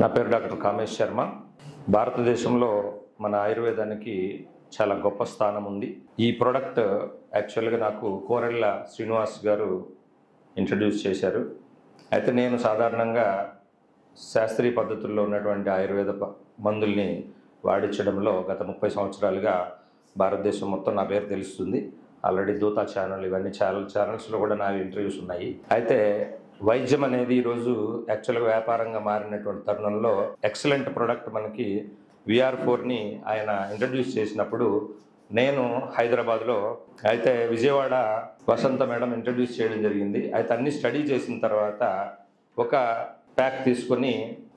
నా పేరు డాక్టర్ కామేష్ శర్మ. భారతదేశంలో మన ఆయుర్వేదానికి చాలా గొప్ప స్థానం ఉంది. ఈ ప్రోడక్ట్ యాక్చువల్గా నాకు కోరెళ్ళ శ్రీనివాస్ గారు ఇంట్రడ్యూస్ చేశారు. అయితే నేను సాధారణంగా శాస్త్రీయ పద్ధతుల్లో ఉన్నటువంటి ఆయుర్వేద మందుల్ని వాడించడంలో గత 30 సంవత్సరాలుగా భారతదేశం మొత్తం నా పేరు తెలుస్తుంది. ఆల్రెడీ దూతా ఛానల్ ఇవన్నీ ఛానల్స్లో కూడా నా ఇంటర్వ్యూస్ ఉన్నాయి. అయితే వైద్యం అనేది ఈరోజు యాక్చువల్గా వ్యాపారంగా మారినటువంటి తరుణంలో ఎక్సలెంట్ ప్రోడక్ట్ మనకి VR4ని ఆయన ఇంట్రడ్యూస్ చేసినప్పుడు నేను హైదరాబాద్లో, అయితే విజయవాడ వసంత మేడం ఇంట్రడ్యూస్ చేయడం జరిగింది. అయితే అన్ని స్టడీ చేసిన తర్వాత ఒక ప్యాక్ తీసుకొని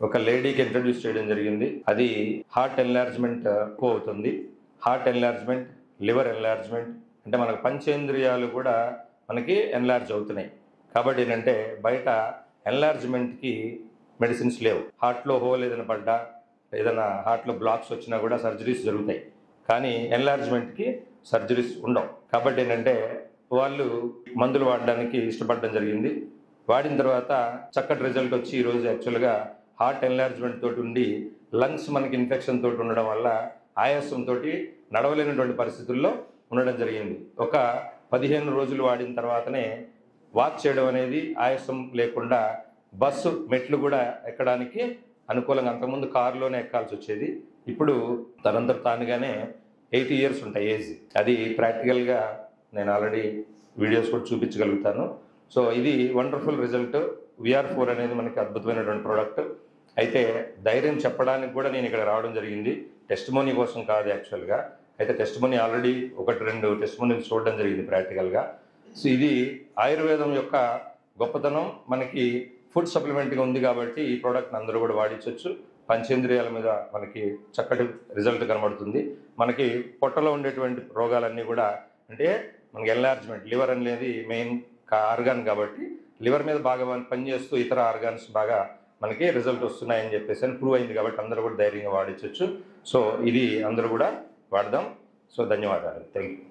ఒక లేడీకి ఇంట్రడ్యూస్ చేయడం జరిగింది. అది హార్ట్ ఎన్లార్జ్మెంట్ ఎక్కువ అవుతుంది. హార్ట్ ఎన్లార్జ్మెంట్, లివర్ ఎన్లార్జ్మెంట్, అంటే మనకు పంచేంద్రియాలు కూడా మనకి ఎన్లార్జ్ అవుతున్నాయి. కాబట్టి ఏంటంటే బయట ఎన్లార్జ్మెంట్కి మెడిసిన్స్ లేవు. హార్ట్లో హోల్ ఏదైనా పడ్డా, ఏదైనా హార్ట్లో బ్లాక్స్ వచ్చినా కూడా సర్జరీస్ జరుగుతాయి, కానీ ఎన్లార్జ్మెంట్కి సర్జరీస్ ఉండవు. కాబట్టి ఏంటంటే వాళ్ళు మందులు వాడడానికి ఇష్టపడడం జరిగింది. వాడిన తర్వాత చక్కటి రిజల్ట్ వచ్చి ఈరోజు యాక్చువల్గా హార్ట్ ఎన్లార్జ్మెంట్ తోటి ఉండి లంగ్స్ మనకి ఇన్ఫెక్షన్ తోటి ఉండడం వల్ల ఆయాసంతో నడవలేనటువంటి పరిస్థితుల్లో ఉండడం జరిగింది. ఒక 15 రోజులు వాడిన తర్వాతనే వాక్ చేయడం అనేది ఆయాసం లేకుండా బస్సు మెట్లు కూడా ఎక్కడానికి అనుకూలంగా, అంతకుముందు కారులోనే ఎక్కాల్సి వచ్చేది. ఇప్పుడు తనంతట తానుగానే 80 ఇయర్స్ ఉంటాయి ఏజ్. అది ప్రాక్టికల్గా నేను ఆల్రెడీ వీడియోస్ కూడా చూపించగలుగుతాను. సో ఇది వండర్ఫుల్ రిజల్ట్. VR4 అనేది మనకి అద్భుతమైనటువంటి ప్రోడక్ట్. అయితే ధైర్యం చెప్పడానికి కూడా నేను ఇక్కడ రావడం జరిగింది, టెస్టిమోనీ కోసం కాదు యాక్చువల్గా. అయితే టెస్టిమోనీ ఆల్రెడీ 1-2 టెస్టిమోనీలు చూడడం జరిగింది ప్రాక్టికల్గా. సో ఇది ఆయుర్వేదం యొక్క గొప్పతనం. మనకి ఫుడ్ సప్లిమెంట్గా ఉంది కాబట్టి ఈ ప్రోడక్ట్ని అందరూ కూడా వాడించవచ్చు. పంచేంద్రియాల మీద మనకి చక్కటి రిజల్ట్ కనబడుతుంది. మనకి పొట్టలో ఉండేటువంటి రోగాలన్నీ కూడా, అంటే మనకి ఎన్లార్జ్మెంట్, లివర్ అనేది మెయిన్ ఆర్గాన్ కాబట్టి లివర్ మీద బాగా పనిచేస్తూ ఇతర ఆర్గాన్స్ బాగా మనకి రిజల్ట్ వస్తున్నాయని చెప్పేసి అని ప్రూవ్ అయింది. కాబట్టి అందరూ కూడా ధైర్యంగా వాడించవచ్చు. సో ఇది అందరూ కూడా వాడదాం. సో ధన్యవాదాలు. Thank you.